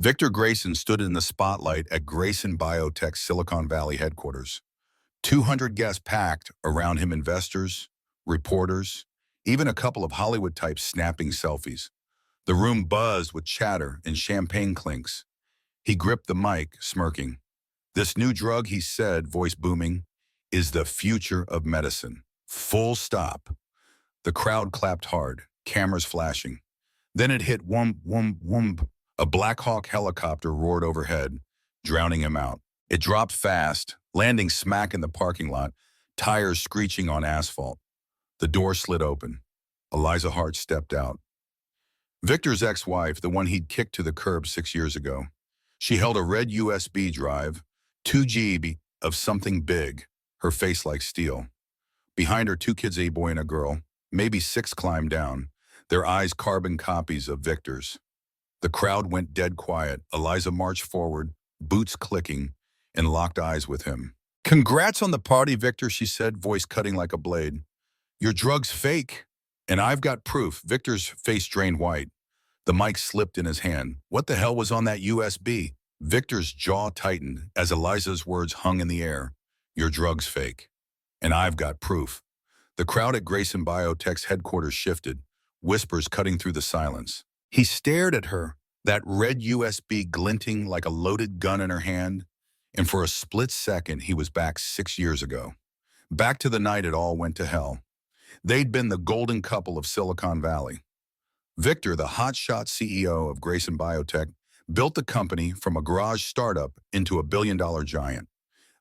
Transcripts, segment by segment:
Victor Grayson stood in the spotlight at Grayson Biotech's Silicon Valley headquarters. 200 guests packed around him, investors, reporters, even a couple of Hollywood types snapping selfies. The room buzzed with chatter and champagne clinks. He gripped the mic, smirking. "This new drug," he said, voice booming, "is the future of medicine. Full stop." The crowd clapped hard, cameras flashing. Then it hit whoomp, whoomp, whoomp. A Black Hawk helicopter roared overhead, drowning him out. It dropped fast, landing smack in the parking lot, tires screeching on asphalt. The door slid open. Eliza Hart stepped out. Victor's ex-wife, the one he'd kicked to the curb 6 years ago. She held a red USB drive, 2 GB of something big, her face like steel. Behind her, two kids, a boy and a girl, maybe six, climbed down, their eyes carbon copies of Victor's. The crowd went dead quiet. Eliza marched forward, boots clicking, and locked eyes with him. "Congrats on the party, Victor," she said, voice cutting like a blade. "Your drug's fake, and I've got proof." Victor's face drained white. The mic slipped in his hand. "What the hell was on that USB?" Victor's jaw tightened as Eliza's words hung in the air. "Your drug's fake, and I've got proof." The crowd at Grayson Biotech's headquarters shifted, whispers cutting through the silence. He stared at her, that red USB glinting like a loaded gun in her hand, and for a split second he was back 6 years ago. Back to the night it all went to hell. They'd been the golden couple of Silicon Valley. Victor, the hotshot CEO of Grayson Biotech, built the company from a garage startup into a billion-dollar giant.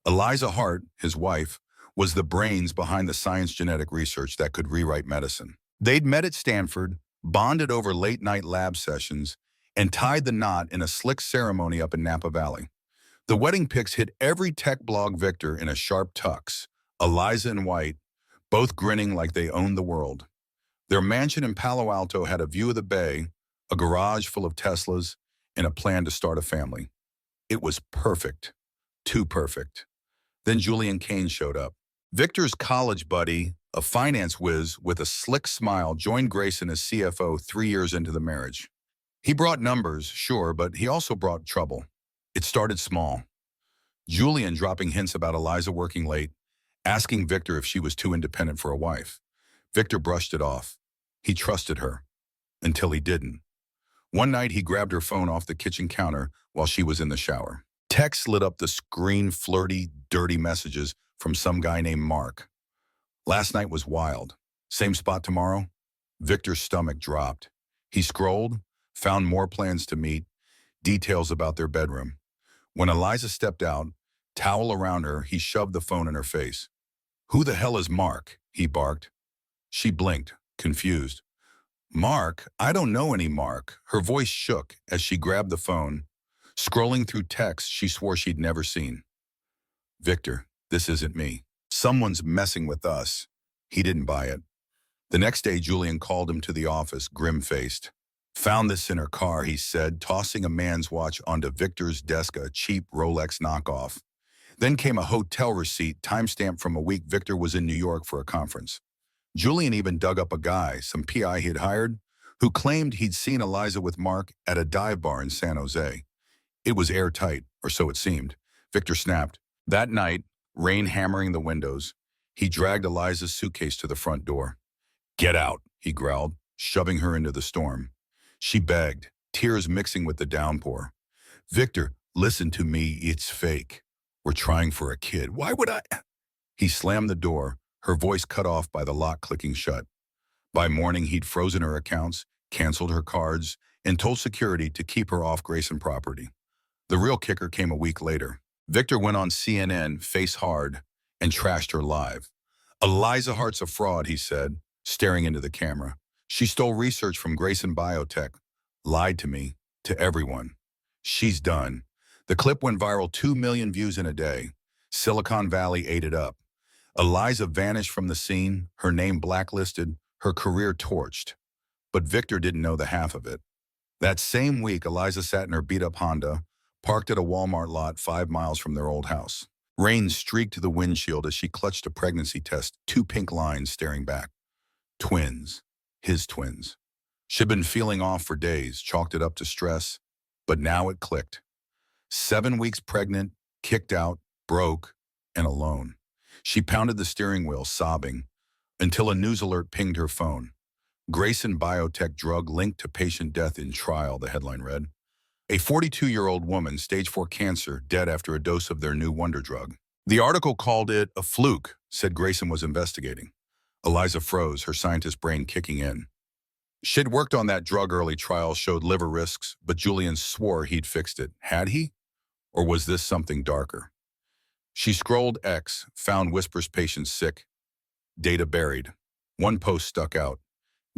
Eliza Hart, his wife, was the brains behind the science genetic research that could rewrite medicine. They'd met at Stanford, bonded over late-night lab sessions, and tied the knot in a slick ceremony up in Napa Valley. The wedding pics hit every tech blog. Victor in a sharp tux, Eliza in white, both grinning like they owned the world. Their mansion in Palo Alto had a view of the bay, a garage full of Teslas, and a plan to start a family. It was perfect. Too perfect. Then Julian Kane showed up. Victor's college buddy, a finance whiz with a slick smile, joined Grayson as CFO 3 years into the marriage. He brought numbers, sure, but he also brought trouble. It started small. Julian dropping hints about Eliza working late, asking Victor if she was too independent for a wife. Victor brushed it off. He trusted her. Until he didn't. One night he grabbed her phone off the kitchen counter while she was in the shower. Text lit up the screen, flirty, dirty messages from some guy named Mark. "Last night was wild. Same spot tomorrow?" Victor's stomach dropped. He scrolled, found more plans to meet, details about their bedroom. When Eliza stepped out, towel around her, he shoved the phone in her face. "Who the hell is Mark?" he barked. She blinked, confused. "Mark? I don't know any Mark." Her voice shook as she grabbed the phone, scrolling through texts she swore she'd never seen. "Victor, this isn't me. Someone's messing with us." He didn't buy it. The next day, Julian called him to the office, grim-faced. "Found this in her car," he said, tossing a man's watch onto Victor's desk, a cheap Rolex knockoff. Then came a hotel receipt, timestamped from a week Victor was in New York for a conference. Julian even dug up a guy, some PI he'd hired, who claimed he'd seen Eliza with Mark at a dive bar in San Jose. It was airtight, or so it seemed. Victor snapped. That night, rain hammering the windows, he dragged Eliza's suitcase to the front door. "Get out," he growled, shoving her into the storm. She begged, tears mixing with the downpour. "Victor, listen to me, it's fake. We're trying for a kid. Why would I?" He slammed the door, her voice cut off by the lock clicking shut. By morning, he'd frozen her accounts, canceled her cards, and told security to keep her off Grayson property. The real kicker came a week later. Victor went on CNN, face hard, and trashed her live. "Eliza Hart's a fraud," he said, staring into the camera. "She stole research from Grayson Biotech, lied to me, to everyone. She's done." The clip went viral, 2 million views in a day. Silicon Valley ate it up. Eliza vanished from the scene, her name blacklisted, her career torched. But Victor didn't know the half of it. That same week, Eliza sat in her beat-up Honda, parked at a Walmart lot 5 miles from their old house. Rain streaked the windshield as she clutched a pregnancy test, 2 pink lines staring back. Twins. His twins. She'd been feeling off for days, chalked it up to stress. But now it clicked. 7 weeks pregnant, kicked out, broke, and alone. She pounded the steering wheel, sobbing, until a news alert pinged her phone. Grayson Biotech drug linked to patient death in trial, the headline read. A 42-year-old woman, stage 4 cancer, dead after a dose of their new wonder drug. The article called it a fluke, said Grayson was investigating. Eliza froze, her scientist brain kicking in. She'd worked on that drug. Early trials showed liver risks, but Julian swore he'd fixed it. Had he? Or was this something darker? She scrolled X, found Whispers patients sick, data buried. One post stuck out.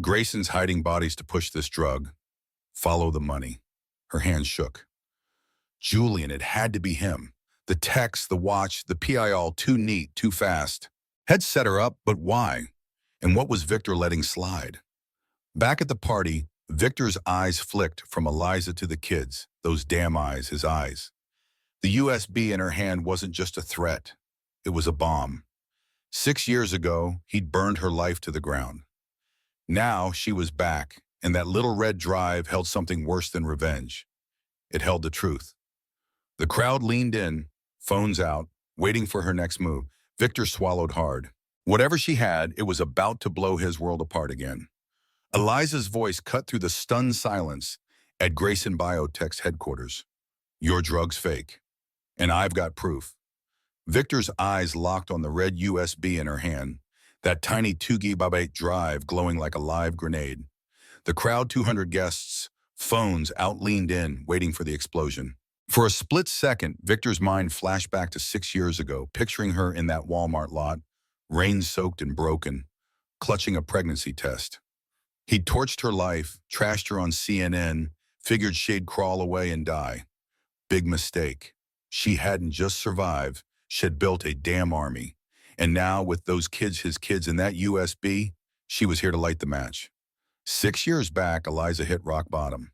Grayson's hiding bodies to push this drug. Follow the money. Her hands shook. Julian, it had to be him. The text, the watch, the PI, all too neat, too fast. Had set her up, but why? And what was Victor letting slide? Back at the party, Victor's eyes flicked from Eliza to the kids. Those damn eyes, his eyes. The USB in her hand wasn't just a threat. It was a bomb. 6 years ago, he'd burned her life to the ground. Now she was back, and that little red drive held something worse than revenge. It held the truth. The crowd leaned in, phones out, waiting for her next move. Victor swallowed hard. Whatever she had, it was about to blow his world apart again. Eliza's voice cut through the stunned silence at Grayson Biotech's headquarters. Your drug's fake, and I've got proof. Victor's eyes locked on the red USB in her hand, that tiny 2 GB drive glowing like a live grenade. The crowd, 200 guests, phones out, leaned in, waiting for the explosion. For a split second, Victor's mind flashed back to 6 years ago, picturing her in that Walmart lot, rain-soaked and broken, clutching a pregnancy test. He'd torched her life, trashed her on CNN, figured she'd crawl away and die. Big mistake. She hadn't just survived, she'd built a damn army. And now, with those kids, his kids, and that USB, she was here to light the match. 6 years back, Eliza hit rock bottom.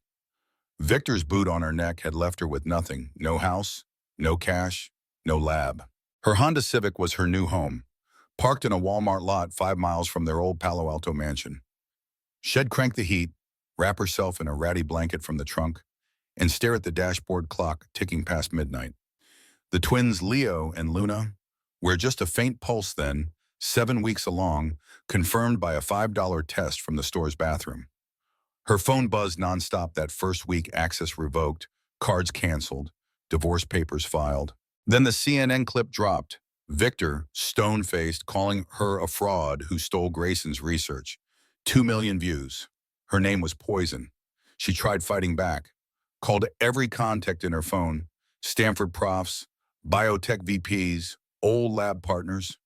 Victor's boot on her neck had left her with nothing. No house, no cash, no lab. Her Honda Civic was her new home, parked in a Walmart lot 5 miles from their old Palo Alto mansion. She'd crank the heat, wrap herself in a ratty blanket from the trunk, and stare at the dashboard clock ticking past midnight. The twins Leo and Luna were just a faint pulse then, 7 weeks along, confirmed by a $5 test from the store's bathroom. Her phone buzzed nonstop that first week, access revoked, cards canceled, divorce papers filed. Then the CNN clip dropped. Victor, stone-faced, calling her a fraud who stole Grayson's research. 2 million views. Her name was poison. She tried fighting back, called every contact in her phone, Stanford profs, biotech VPs, old lab partners.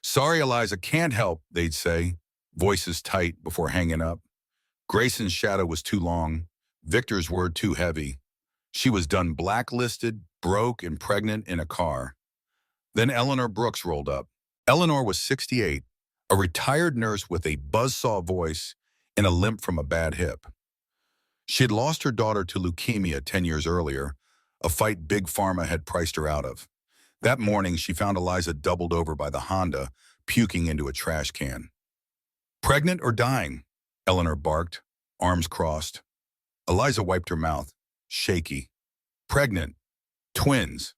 Sorry, Eliza, can't help, they'd say, voices tight before hanging up. Grayson's shadow was too long, Victor's word too heavy. She was done, blacklisted, broke, and pregnant in a car. Then Eleanor Brooks rolled up. Eleanor was 68, a retired nurse with a buzzsaw voice and a limp from a bad hip. She had lost her daughter to leukemia 10 years earlier, a fight Big Pharma had priced her out of. That morning, she found Eliza doubled over by the Honda, puking into a trash can. Pregnant or dying? Eleanor barked, arms crossed. Eliza wiped her mouth, shaky. Pregnant. Twins.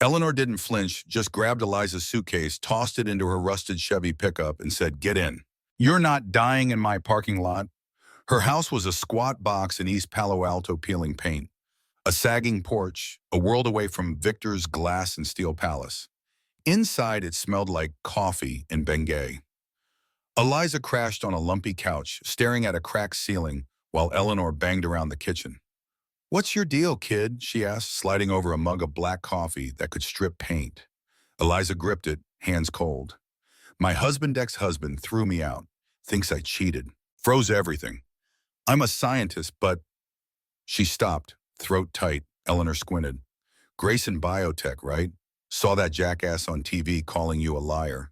Eleanor didn't flinch, just grabbed Eliza's suitcase, tossed it into her rusted Chevy pickup, and said, "Get in. You're not dying in my parking lot." Her house was a squat box in East Palo Alto, peeling paint. A sagging porch, a world away from Victor's glass and steel palace. Inside, it smelled like coffee and Bengay. Eliza crashed on a lumpy couch, staring at a cracked ceiling, while Eleanor banged around the kitchen. "What's your deal, kid?" she asked, sliding over a mug of black coffee that could strip paint. Eliza gripped it, hands cold. "My husband, ex-husband, threw me out. Thinks I cheated. Froze everything. I'm a scientist, but..." She stopped, throat tight. Eleanor squinted. "Grayson Biotech, right? Saw that jackass on TV calling you a liar."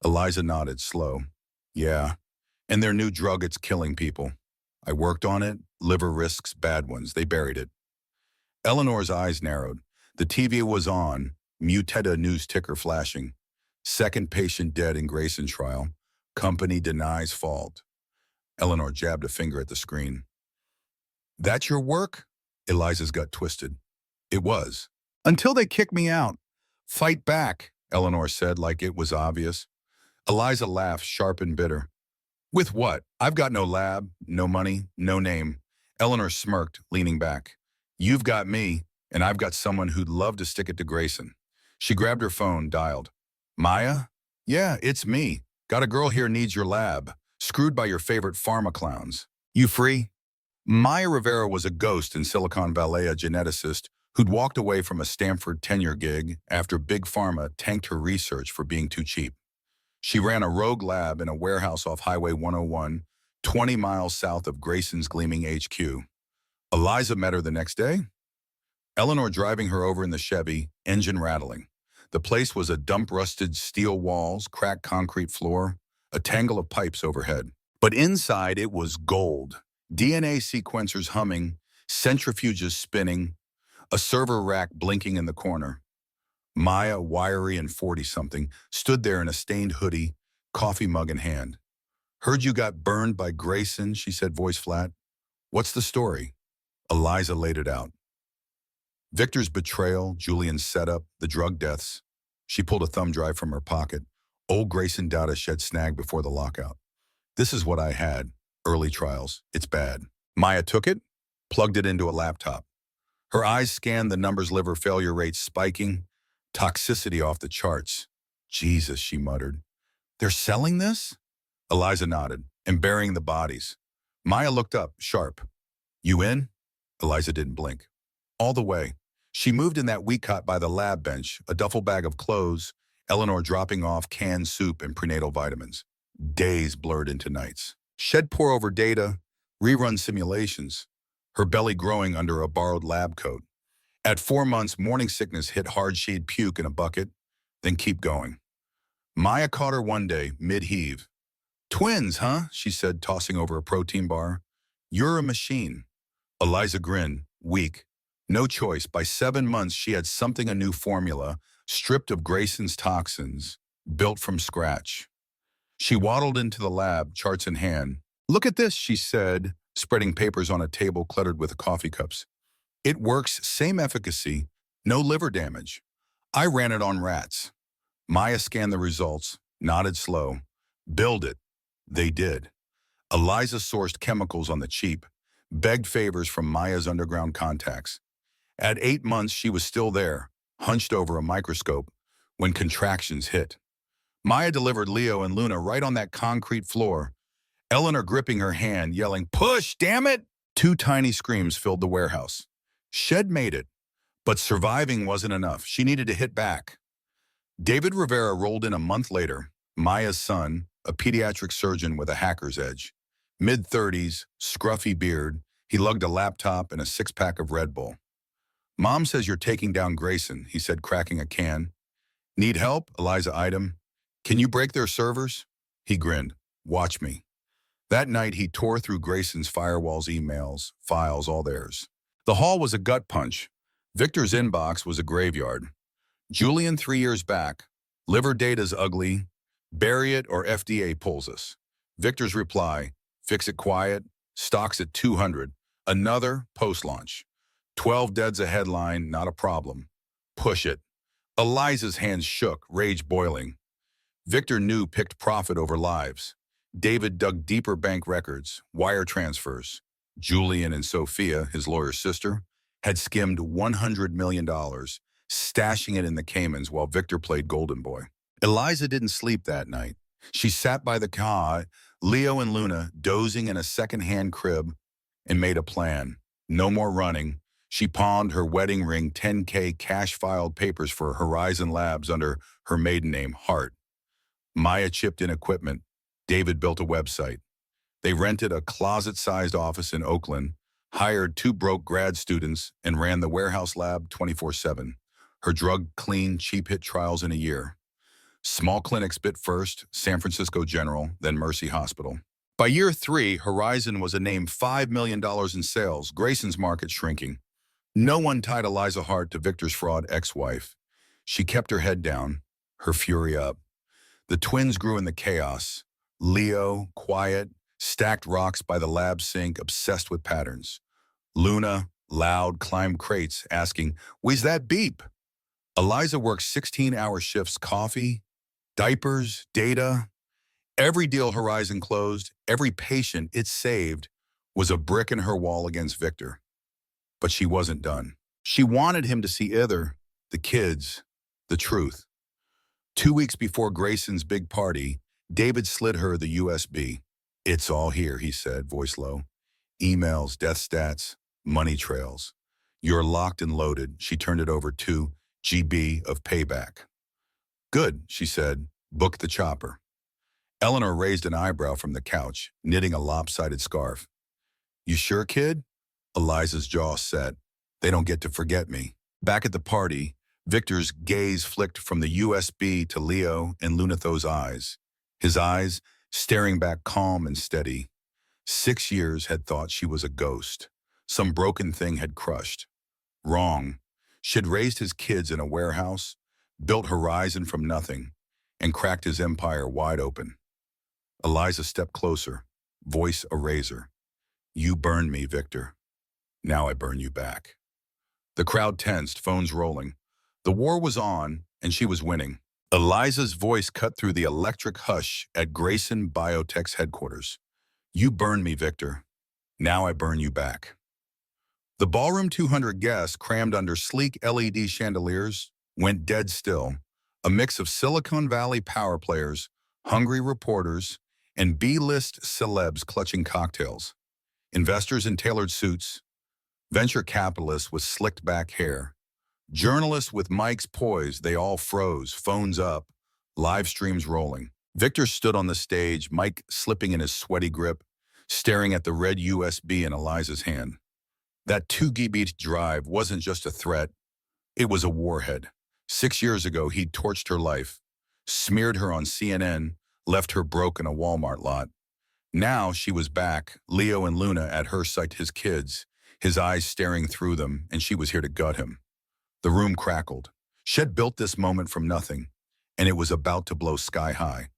Eliza nodded, slow. "Yeah, and their new drug, it's killing people. I worked on it, liver risks, bad ones. They buried it." Eleanor's eyes narrowed. The TV was on, Muteta news ticker flashing. Second patient dead in Grayson trial. Company denies fault. Eleanor jabbed a finger at the screen. "That's your work?" Eliza's gut twisted. It was. Until they kick me out. Fight back, Eleanor said like it was obvious. Eliza laughed, sharp and bitter. With what? I've got no lab, no money, no name. Eleanor smirked, leaning back. You've got me, and I've got someone who'd love to stick it to Grayson. She grabbed her phone, dialed. Maya? Yeah, it's me. Got a girl here needs your lab. Screwed by your favorite pharma clowns. You free? Maya Rivera was a ghost in Silicon Valley, a geneticist who'd walked away from a Stanford tenure gig after Big Pharma tanked her research for being too cheap. She ran a rogue lab in a warehouse off Highway 101, 20 miles south of Grayson's gleaming HQ. Eliza met her the next day. Eleanor driving her over in the Chevy, engine rattling. The place was a dump-rusted steel walls, cracked concrete floor, a tangle of pipes overhead. But inside it was gold. DNA sequencers humming, centrifuges spinning, a server rack blinking in the corner. Maya, wiry and 40-something, stood there in a stained hoodie, coffee mug in hand. Heard you got burned by Grayson, she said, voice flat. What's the story? Eliza laid it out. Victor's betrayal, Julian's setup, the drug deaths. She pulled a thumb drive from her pocket. Old Grayson data shed snagged before the lockout. This is what I had. Early trials. It's bad. Maya took it, plugged it into a laptop. Her eyes scanned the numbers, liver failure rates spiking, toxicity off the charts. Jesus, she muttered. They're selling this? Eliza nodded, and burying the bodies. Maya looked up, sharp. You in? Eliza didn't blink. All the way. She moved in that wee cot by the lab bench, a duffel bag of clothes, Eleanor dropping off canned soup and prenatal vitamins. Days blurred into nights. Shed pour over data, rerun simulations, her belly growing under a borrowed lab coat. At 4 months, morning sickness hit hard. She'd puke in a bucket, then keep going. Maya caught her one day, mid-heave. Twins, huh? She said, tossing over a protein bar. You're a machine. Eliza grinned, weak. No choice. By 7 months, she had something, a new formula, stripped of Grayson's toxins, built from scratch. She waddled into the lab, charts in hand. Look at this, she said, spreading papers on a table cluttered with coffee cups. It works, same efficacy, no liver damage. I ran it on rats. Maya scanned the results, nodded slow. Build it. They did. Eliza sourced chemicals on the cheap, begged favors from Maya's underground contacts. At 8 months, she was still there, hunched over a microscope, when contractions hit. Maya delivered Leo and Luna right on that concrete floor, Eleanor gripping her hand, yelling, "Push, damn it!" 2 tiny screams filled the warehouse. Shed made it, but surviving wasn't enough. She needed to hit back. David Rivera rolled in a month later, Maya's son, a pediatric surgeon with a hacker's edge. Mid-30s, scruffy beard, he lugged a laptop and a 6-pack of Red Bull. Mom says you're taking down Grayson, he said, cracking a can. Need help? Eliza eyed him. Can you break their servers? He grinned. Watch me. That night, he tore through Grayson's firewalls, emails, files, all theirs. The hall was a gut punch. Victor's inbox was a graveyard. Julian 3 years back. Liver data's ugly. Bury it or FDA pulls us. Victor's reply, fix it quiet, stocks at 200. Another post-launch. 12 dead's a headline, not a problem. Push it. Eliza's hands shook, rage boiling. Victor knew picked profit over lives. David dug deeper, bank records, wire transfers. Julian and Sophia, his lawyer's sister, had skimmed $100 million, stashing it in the Caymans while Victor played Golden Boy. Eliza didn't sleep that night. She sat by the cot, Leo and Luna dozing in a second-hand crib, and made a plan. No more running. She pawned her wedding ring, 10K cash-filed papers for Horizon Labs under her maiden name, Hart. Maya chipped in equipment. David built a website. They rented a closet-sized office in Oakland, hired 2 broke grad students, and ran the warehouse lab 24/7. Her drug-clean, cheap-hit trials in a year. Small clinics bit first, San Francisco General, then Mercy Hospital. By year 3, Horizon was a name $5 million in sales, Grayson's market shrinking. No one tied Eliza Hart to Victor's fraud ex-wife. She kept her head down, her fury up. The twins grew in the chaos. Leo, quiet, stacked rocks by the lab sink, obsessed with patterns. Luna, loud, climbed crates, asking, "Where's that beep?" Eliza worked 16-hour shifts, coffee, diapers, data. Every deal Horizon closed, every patient it saved was a brick in her wall against Victor. But she wasn't done. She wanted him to see either the kids, the truth. 2 weeks before Grayson's big party, David slid her the USB. "It's all here," he said, voice low. "Emails, death stats, money trails. You're locked and loaded." She turned it over, 2 GB of payback. "Good," she said. "Book the chopper." Eleanor raised an eyebrow from the couch, knitting a lopsided scarf. "You sure, kid?" Eliza's jaw set. "They don't get to forget me." Back at the party, Victor's gaze flicked from the USB to Leo and Lunatho's eyes. His eyes staring back calm and steady. 6 years had thought she was a ghost. Some broken thing had crushed. Wrong. She'd raised his kids in a warehouse, built Horizon from nothing, and cracked his empire wide open. Eliza stepped closer, voice a razor. "You burned me, Victor. Now I burn you back." The crowd tensed, phones rolling. The war was on, and she was winning. Eliza's voice cut through the electric hush at Grayson Biotech's headquarters. "You burned me, Victor. Now I burn you back." The ballroom 200 guests, crammed under sleek LED chandeliers, went dead still, a mix of Silicon Valley power players, hungry reporters, and B-list celebs clutching cocktails. Investors in tailored suits, venture capitalists with slicked back hair, journalists with mics poised, they all froze, phones up, live streams rolling. Victor stood on the stage, mic slipping in his sweaty grip, staring at the red USB in Eliza's hand. That 2 GB drive wasn't just a threat, it was a warhead. 6 years ago, he'd torched her life, smeared her on CNN, left her broke in a Walmart lot. Now she was back, Leo and Luna at her side, his kids, his eyes staring through them, and she was here to gut him. The room crackled. She'd built this moment from nothing, and it was about to blow sky high.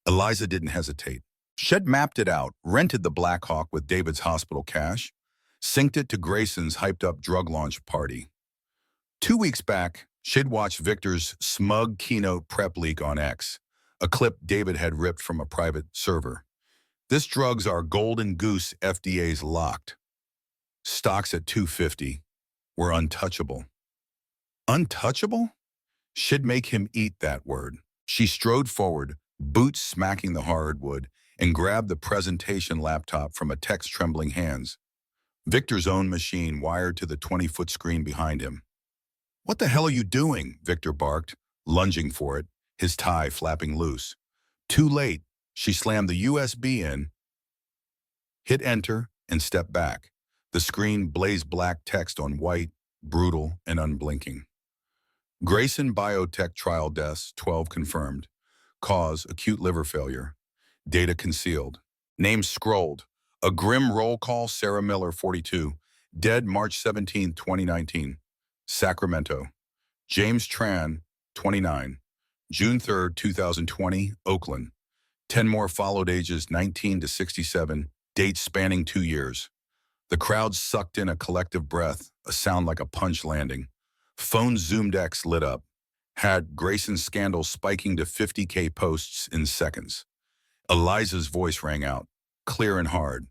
Eliza didn't hesitate. She'd mapped it out, rented the Black Hawk with David's hospital cash, synced it to Grayson's hyped-up drug launch party. 2 weeks back, she'd watched Victor's smug keynote prep leak on X, a clip David had ripped from a private server. "This drug's our golden goose, FDA's locked. Stocks at 250. We're untouchable." Untouchable? She'd make him eat that word. She strode forward, boots smacking the hardwood, and grabbed the presentation laptop from a tech's trembling hands. Victor's own machine wired to the 20-foot screen behind him. "What the hell are you doing?" Victor barked, lunging for it, his tie flapping loose. Too late. She slammed the USB in, hit enter, and stepped back. The screen blazed black text on white, brutal, and unblinking. Grayson Biotech trial deaths, 12 confirmed. Cause, acute liver failure. Data concealed. Name scrolled. A grim roll call, Sarah Miller, 42. Dead March 17, 2019. Sacramento. James Tran, 29. June 3, 2020, Oakland. 10 more followed, ages 19 to 67, dates spanning 2 years. The crowd sucked in a collective breath, a sound like a punch landing. Phone's Zoomed X lit up, had Grayson's scandal spiking to 50K posts in seconds. Eliza's voice rang out, clear and hard.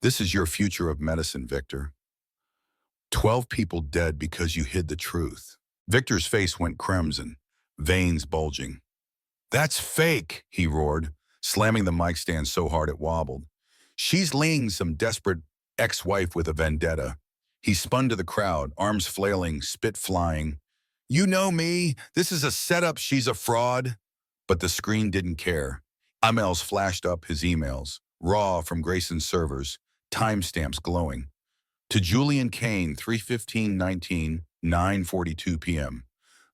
"This is your future of medicine, Victor. 12 people dead because you hid the truth." Victor's face went crimson, veins bulging. "That's fake," he roared, slamming the mic stand so hard it wobbled. "She's laying some desperate ex-wife with a vendetta." He spun to the crowd, arms flailing, spit flying. "You know me. This is a setup. She's a fraud." But the screen didn't care. Emails flashed up, his emails, raw from Grayson's servers, timestamps glowing. To Julian Kane, 3:15:19, 9:42 p.m.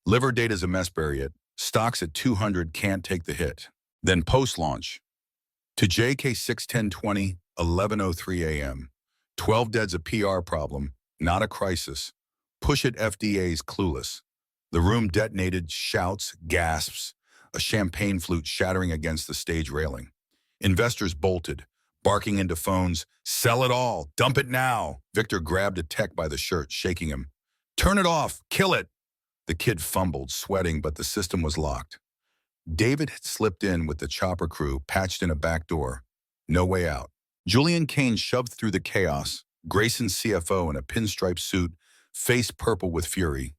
"Liver data's a mess, bury it. Stocks at 200 can't take the hit." Then post-launch. To JK, 6:10:20, 11:03 a.m. 12 dead's a PR problem, not a crisis. Push it, FDA's clueless. The room detonated, shouts, gasps, a champagne flute shattering against the stage railing. Investors bolted, barking into phones, "Sell it all, dump it now." Victor grabbed a tech by the shirt, shaking him. "Turn it off, kill it." The kid fumbled, sweating, but the system was locked. David had slipped in with the chopper crew, patched in a back door. No way out. Julian Kane shoved through the chaos, Grayson's CFO in a pinstripe suit, face purple with fury.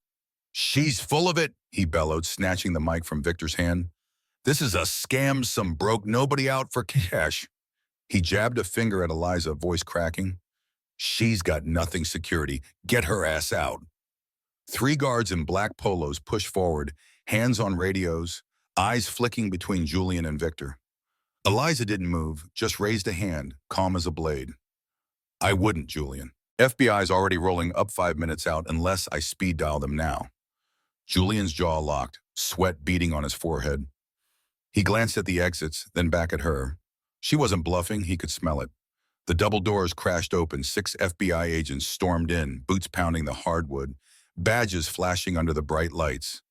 "She's full of it," he bellowed, snatching the mic from Victor's hand. "This is a scam, some broke nobody out for cash." He jabbed a finger at Eliza, voice cracking. "She's got nothing security. Get her ass out." Three guards in black polos pushed forward, hands on radios, eyes flicking between Julian and Victor. Eliza didn't move, just raised a hand, calm as a blade. "I wouldn't, Julian. FBI's already rolling up 5 minutes out unless I speed dial them now." Julian's jaw locked, sweat beading on his forehead. He glanced at the exits, then back at her. She wasn't bluffing, he could smell it. The double doors crashed open, 6 FBI agents stormed in, boots pounding the hardwood, badges flashing under the bright lights.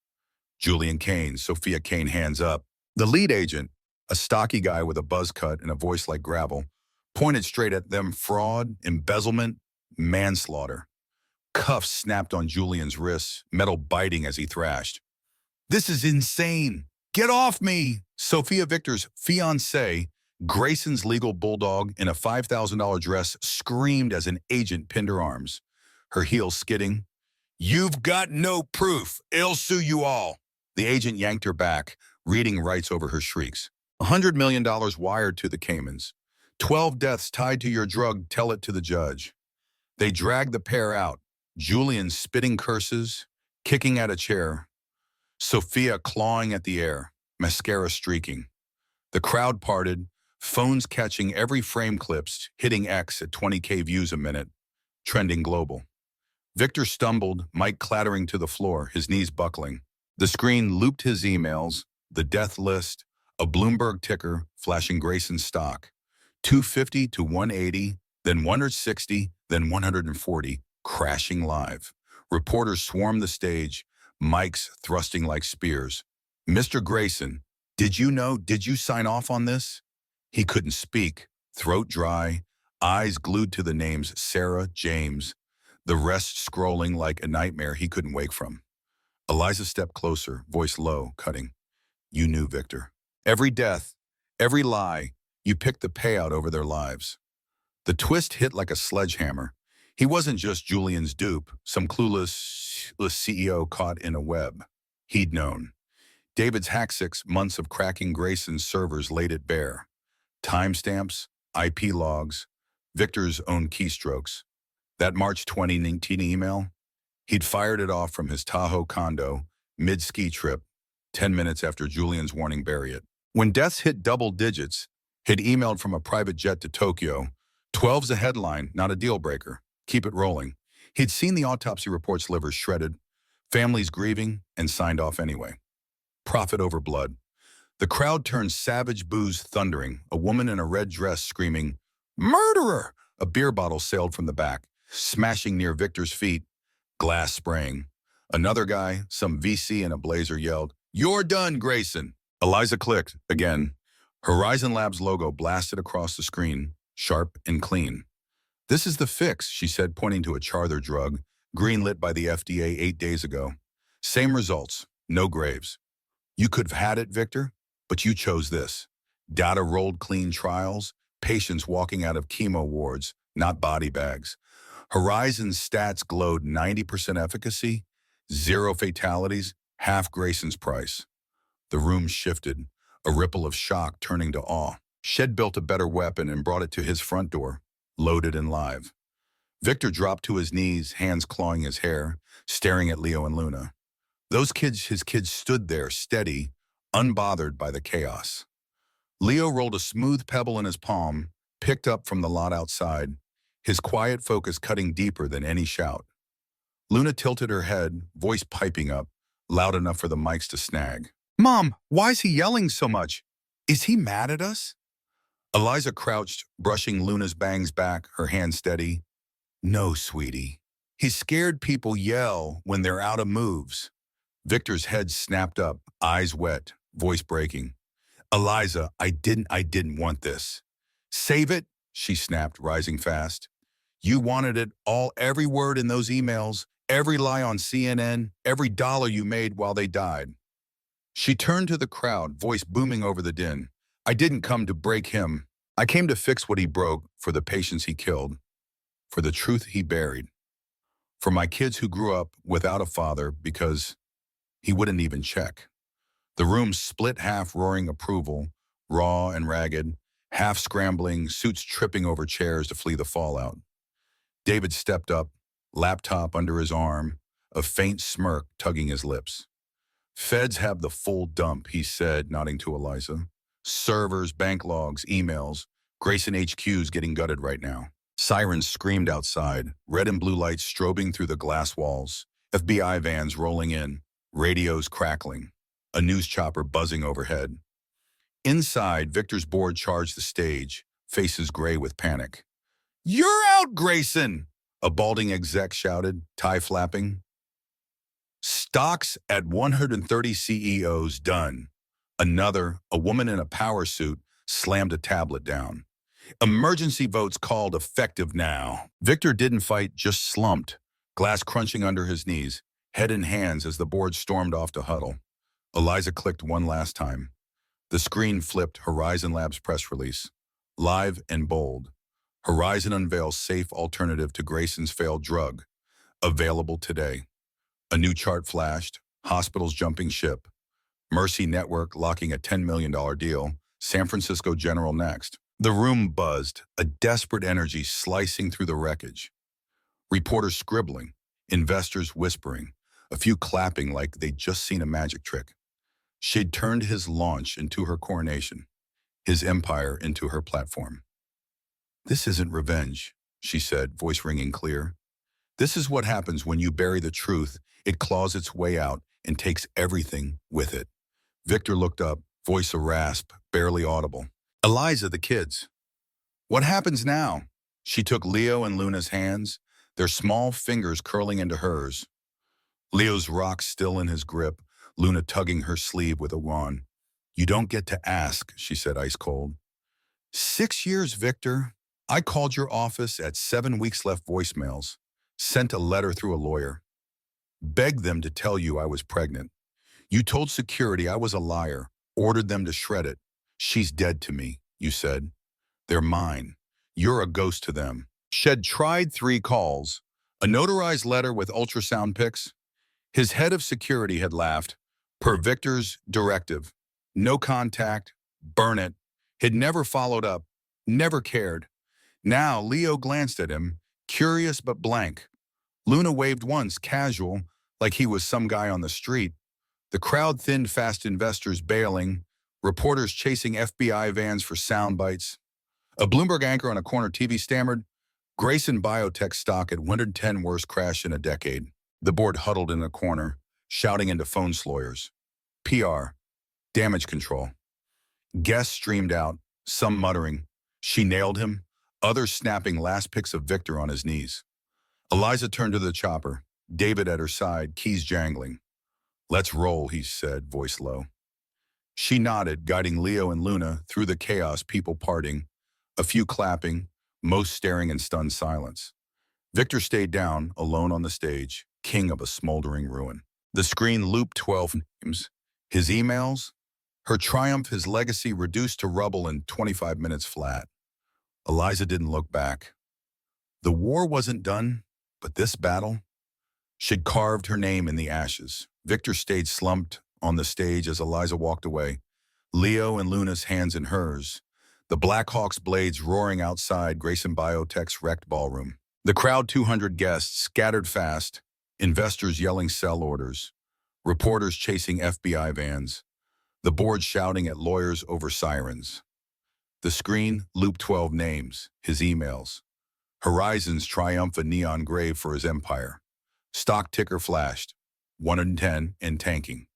Julian Kane, Sophia Kane, hands up. The lead agent, a stocky guy with a buzz cut and a voice like gravel, pointed straight at them. "Fraud, embezzlement, manslaughter." Cuffs snapped on Julian's wrists, metal biting as he thrashed. "This is insane. Get off me!" Sophia Victor's fiancé, Grayson's legal bulldog in a $5,000 dress, screamed as an agent pinned her arms, her heels skidding. "You've got no proof. I'll sue you all." The agent yanked her back, reading rights over her shrieks. $100 million wired to the Caymans. 12 deaths tied to your drug. Tell it to the judge. They dragged the pair out, Julian spitting curses, kicking at a chair, Sophia clawing at the air, mascara streaking. The crowd parted, phones catching every frame clips, hitting X at 20K views a minute, trending global. Victor stumbled, mic clattering to the floor, his knees buckling. The screen looped his emails, the death list, a Bloomberg ticker flashing Grayson's stock. 250 to 180, then 160, then 140, crashing live. Reporters swarmed the stage, mics thrusting like spears. "Mr. Grayson, did you know? Did you sign off on this?" He couldn't speak, throat dry, eyes glued to the names Sarah, James, the rest scrolling like a nightmare he couldn't wake from. Eliza stepped closer, voice low, cutting. "You knew, Victor. Every death, every lie, you picked the payout over their lives." The twist hit like a sledgehammer. He wasn't just Julian's dupe, some clueless CEO caught in a web. He'd known. David's hacked 6 months of cracking Grayson's servers laid it bare. Timestamps, IP logs, Victor's own keystrokes. That March 2019 email? He'd fired it off from his Tahoe condo, mid-ski trip, 10 minutes after Julian's warning bury it. When deaths hit double digits, he'd emailed from a private jet to Tokyo. 12's a headline, not a deal breaker. Keep it rolling. He'd seen the autopsy report's liver shredded, families grieving, and signed off anyway. Profit over blood. The crowd turned savage, boos thundering, a woman in a red dress screaming, "Murderer!" A beer bottle sailed from the back, smashing near Victor's feet, glass spraying. Another guy, some VC in a blazer, yelled, "You're done, Grayson." Eliza clicked, again. Horizon Labs logo blasted across the screen, sharp and clean. "This is the fix," she said, pointing to a charter drug, greenlit by the FDA 8 days ago. "Same results, no graves. You could have had it, Victor, but you chose this. Data rolled clean trials, patients walking out of chemo wards, not body bags. Horizon's stats glowed 90% efficacy, 0 fatalities, half Grayson's price." The room shifted, a ripple of shock turning to awe. Shed built a better weapon and brought it to his front door, loaded and live. Victor dropped to his knees, hands clawing his hair, staring at Leo and Luna. His kids stood there, steady, unbothered by the chaos. Leo rolled a smooth pebble in his palm, picked up from the lot outside, his quiet focus cutting deeper than any shout. Luna tilted her head, voice piping up, loud enough for the mics to snag. "Mom, why's he yelling so much? Is he mad at us?" Eliza crouched, brushing Luna's bangs back, her hand steady. "No, sweetie. He's scared people yell when they're out of moves." Victor's head snapped up, eyes wet, voice breaking. "Eliza, I didn't want this." "Save it," she snapped, rising fast. You wanted it all, every word in those emails, every lie on CNN, every dollar you made while they died. She turned to the crowd, voice booming over the din. I didn't come to break him. I came to fix what he broke, for the patients he killed, for the truth he buried, for my kids who grew up without a father because he wouldn't even check. The room split half, roaring approval, raw and ragged, half scrambling, suits tripping over chairs to flee the fallout. David stepped up, laptop under his arm, a faint smirk tugging his lips. Feds have the full dump, he said, nodding to Eliza. Servers, bank logs, emails. Grayson HQ's getting gutted right now. Sirens screamed outside, red and blue lights strobing through the glass walls, FBI vans rolling in, radios crackling, a news chopper buzzing overhead. Inside, Victor's board charged the stage, faces gray with panic. You're out, Grayson! A balding exec shouted, tie flapping. Stocks at 130 CEOs done. Another, a woman in a power suit, slammed a tablet down. Emergency votes called effective now. Victor didn't fight, just slumped, glass crunching under his knees, head in hands as the board stormed off to huddle. Eliza clicked one last time. The screen flipped Horizon Labs press release. Live and bold. Horizon unveils safe alternative to Grayson's failed drug. Available today. A new chart flashed, hospitals jumping ship. Mercy Network locking a $10 million deal, San Francisco General next. The room buzzed, a desperate energy slicing through the wreckage. Reporters scribbling, investors whispering, a few clapping like they'd just seen a magic trick. She'd turned his launch into her coronation, his empire into her platform. This isn't revenge, she said, voice ringing clear. This is what happens when you bury the truth. It claws its way out and takes everything with it. Victor looked up, voice a rasp, barely audible. Eliza, the kids. What happens now? She took Leo and Luna's hands, their small fingers curling into hers. Leo's rock still in his grip, Luna tugging her sleeve with a wand. You don't get to ask, she said ice cold. 6 years, Victor. I called your office at 7 weeks left voicemails, sent a letter through a lawyer, begged them to tell you I was pregnant. You told security I was a liar, ordered them to shred it. She's dead to me, you said. They're mine. You're a ghost to them. Shed tried 3 calls, a notarized letter with ultrasound pics. His head of security had laughed, per Victor's directive. No contact, burn it. He'd never followed up, never cared. Now Leo glanced at him, curious but blank. Luna waved once, casual, like he was some guy on the street. The crowd thinned fast, investors bailing, reporters chasing FBI vans for sound bites. A Bloomberg anchor on a corner TV stammered, Grayson Biotech stock at 110 worst crash in a decade. The board huddled in a corner, shouting into phone lawyers. PR, damage control. Guests streamed out, some muttering, she nailed him, others snapping last pics of Victor on his knees. Eliza turned to the chopper, David at her side, keys jangling. Let's roll, he said, voice low. She nodded, guiding Leo and Luna through the chaos, people parting, a few clapping, most staring in stunned silence. Victor stayed down, alone on the stage, king of a smoldering ruin. The screen looped 12 names. His emails, her triumph, his legacy reduced to rubble in 25 minutes flat. Eliza didn't look back. The war wasn't done, but this battle, she'd carved her name in the ashes. Victor stayed slumped on the stage as Eliza walked away, Leo and Luna's hands in hers, the Blackhawks blades roaring outside Grayson Biotech's wrecked ballroom. The crowd, 200 guests, scattered fast, investors yelling sell orders, reporters chasing FBI vans, the board shouting at lawyers over sirens. The screen looped 12 names, his emails. Horizon's triumphant neon grave for his empire. Stock ticker flashed, 110 and tanking.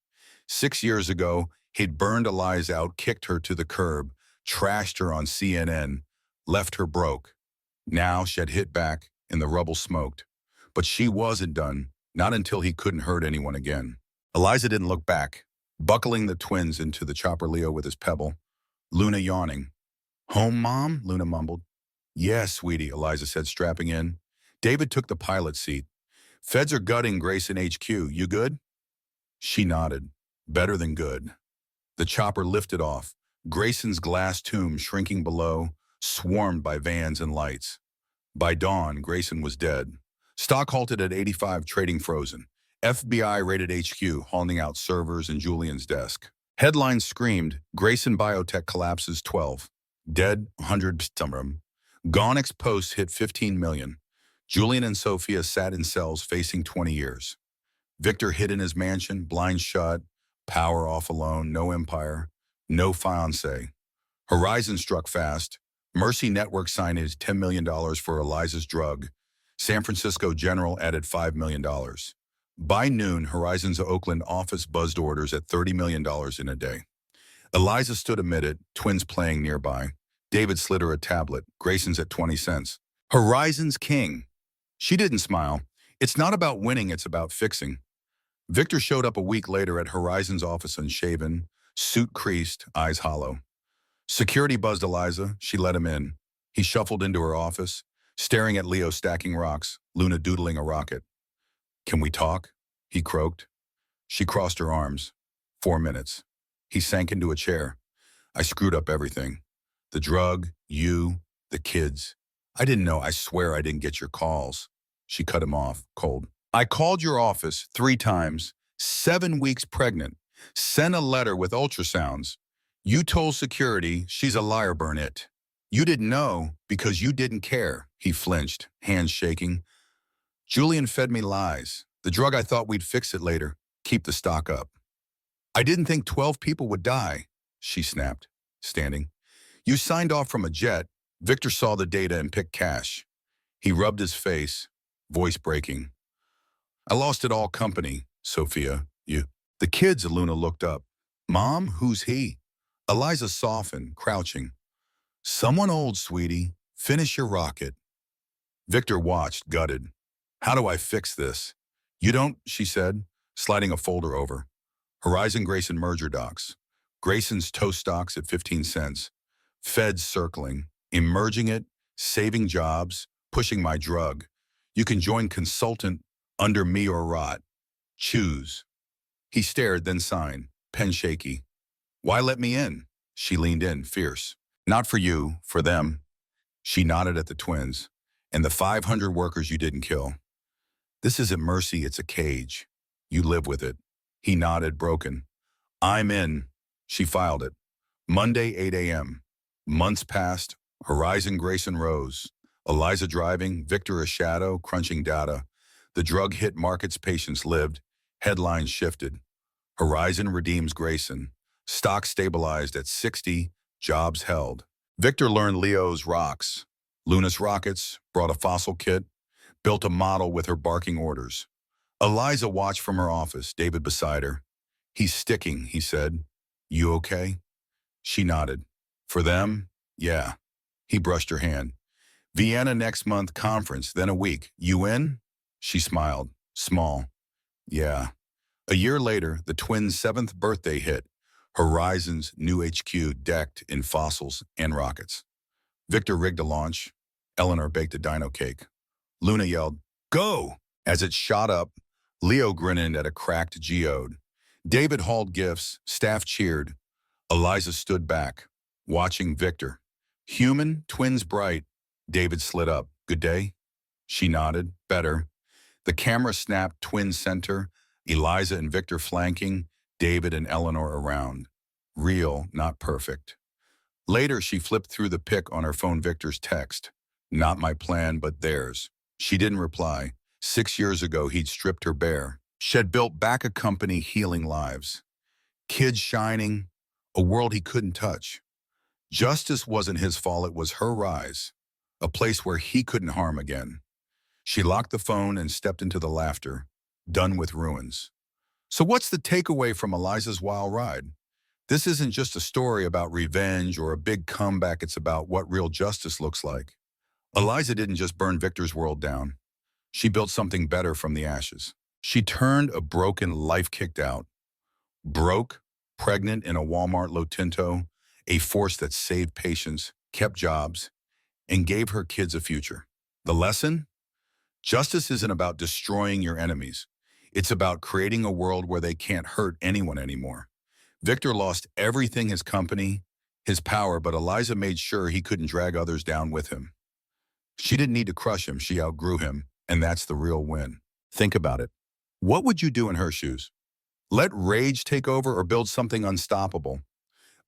6 years ago, he'd burned Eliza out, kicked her to the curb, trashed her on CNN, left her broke. Now she'd hit back, and the rubble smoked. But she wasn't done, not until he couldn't hurt anyone again. Eliza didn't look back, buckling the twins into the chopper Leo with his pebble, Luna yawning. Home, Mom? Luna mumbled. Yes, sweetie, Eliza said, strapping in. David took the pilot seat. Feds are gutting Grayson HQ. You good? She nodded. Better than good. The chopper lifted off, Grayson's glass tomb shrinking below, swarmed by vans and lights. By dawn, Grayson was dead. Stock halted at 85, trading frozen. FBI raided HQ, hauling out servers and Julian's desk. Headlines screamed, Grayson Biotech collapses 12. Dead 100 summer. Gonix posts hit 15 million. Julian and Sophia sat in cells facing 20 years. Victor hid in his mansion, blinds shut, power off alone, no empire, no fiancé. Horizon struck fast. Mercy Network signed $10 million for Eliza's drug. San Francisco General added $5 million. By noon, Horizon's Oakland office buzzed orders at $30 million in a day. Eliza stood amid it, twins playing nearby. David slid her a tablet. Grayson's at 20 cents. Horizon's king. She didn't smile. It's not about winning, it's about fixing. Victor showed up a week later at Horizon's office unshaven, suit creased, eyes hollow. Security buzzed Eliza. She let him in. He shuffled into her office, staring at Leo stacking rocks, Luna doodling a rocket. Can we talk? He croaked. She crossed her arms. 4 minutes. He sank into a chair. I screwed up everything. The drug, you, the kids. I didn't know. I swear I didn't get your calls. She cut him off, cold. I called your office 3 times, 7 weeks pregnant, sent a letter with ultrasounds. You told security she's a liar, Burnett. You didn't know because you didn't care. He flinched, hands shaking. Julian fed me lies. The drug, I thought we'd fix it later. Keep the stock up. I didn't think 12 people would die, she snapped, standing. You signed off from a jet. Victor saw the data and picked cash. He rubbed his face, voice breaking. I lost it all company, Sophia. You. The kids, Luna looked up. Mom, who's he? Eliza softened, crouching. Someone old, sweetie. Finish your rocket. Victor watched, gutted. How do I fix this? You don't, she said, sliding a folder over. Horizon Grayson merger docs. Grayson's toast stocks at 15 cents. Feds circling, emerging it, saving jobs, pushing my drug. You can join consultant under me or rot. Choose. He stared, then signed, pen shaky. Why let me in? She leaned in, fierce. Not for you, for them. She nodded at the twins. And the 500 workers you didn't kill. This isn't mercy, it's a cage. You live with it. He nodded, broken. I'm in. She filed it. Monday, 8 a.m. Months passed. Horizon Grayson rose. Eliza driving, Victor a shadow, crunching data. The drug hit markets, patients lived. Headlines shifted. Horizon redeems Grayson. Stock stabilized at 60, jobs held. Victor learned Leo's rocks. Luna's rockets, brought a fossil kit, built a model with her barking orders. Eliza watched from her office, David beside her. He's sticking, he said. You okay? She nodded. For them? Yeah. He brushed her hand. Vienna next month, conference, then a week. You in? She smiled, small. Yeah. A year later, the twins' 7th birthday hit. Horizon's new HQ decked in fossils and rockets. Victor rigged a launch. Eleanor baked a dino cake. Luna yelled, go! As it shot up, Leo grinned at a cracked geode. David hauled gifts, staff cheered. Eliza stood back, watching Victor. Human, twins bright. David slid up. Good day? She nodded. Better. The camera snapped, twin center, Eliza and Victor flanking, David and Eleanor around. Real, not perfect. Later, she flipped through the pic on her phone, Victor's text. Not my plan, but theirs. She didn't reply. 6 years ago, he'd stripped her bare. She'd built back a company healing lives. Kids shining, a world he couldn't touch. Justice wasn't his fault, it was her rise. A place where he couldn't harm again. She locked the phone and stepped into the laughter, done with ruins. So what's the takeaway from Eliza's wild ride? This isn't just a story about revenge or a big comeback, it's about what real justice looks like. Eliza didn't just burn Victor's world down. She built something better from the ashes. She turned a broken life kicked out. Broke, pregnant in a Walmart Lo Tinto, a force that saved patients, kept jobs, and gave her kids a future. The lesson? Justice isn't about destroying your enemies. It's about creating a world where they can't hurt anyone anymore. Victor lost everything, his company, his power, but Eliza made sure he couldn't drag others down with him. She didn't need to crush him, she outgrew him, and that's the real win. Think about it. What would you do in her shoes? Let rage take over or build something unstoppable?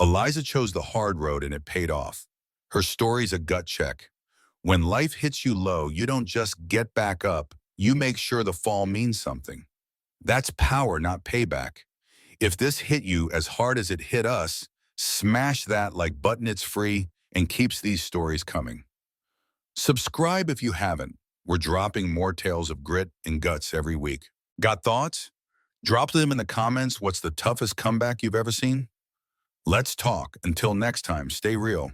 Eliza chose the hard road and it paid off. Her story's a gut check. When life hits you low, you don't just get back up, you make sure the fall means something. That's power, not payback. If this hit you as hard as it hit us, smash that like button it's free and keeps these stories coming. Subscribe if you haven't. We're dropping more tales of grit and guts every week. Got thoughts? Drop them in the comments. What's the toughest comeback you've ever seen? Let's talk. Until next time, stay real.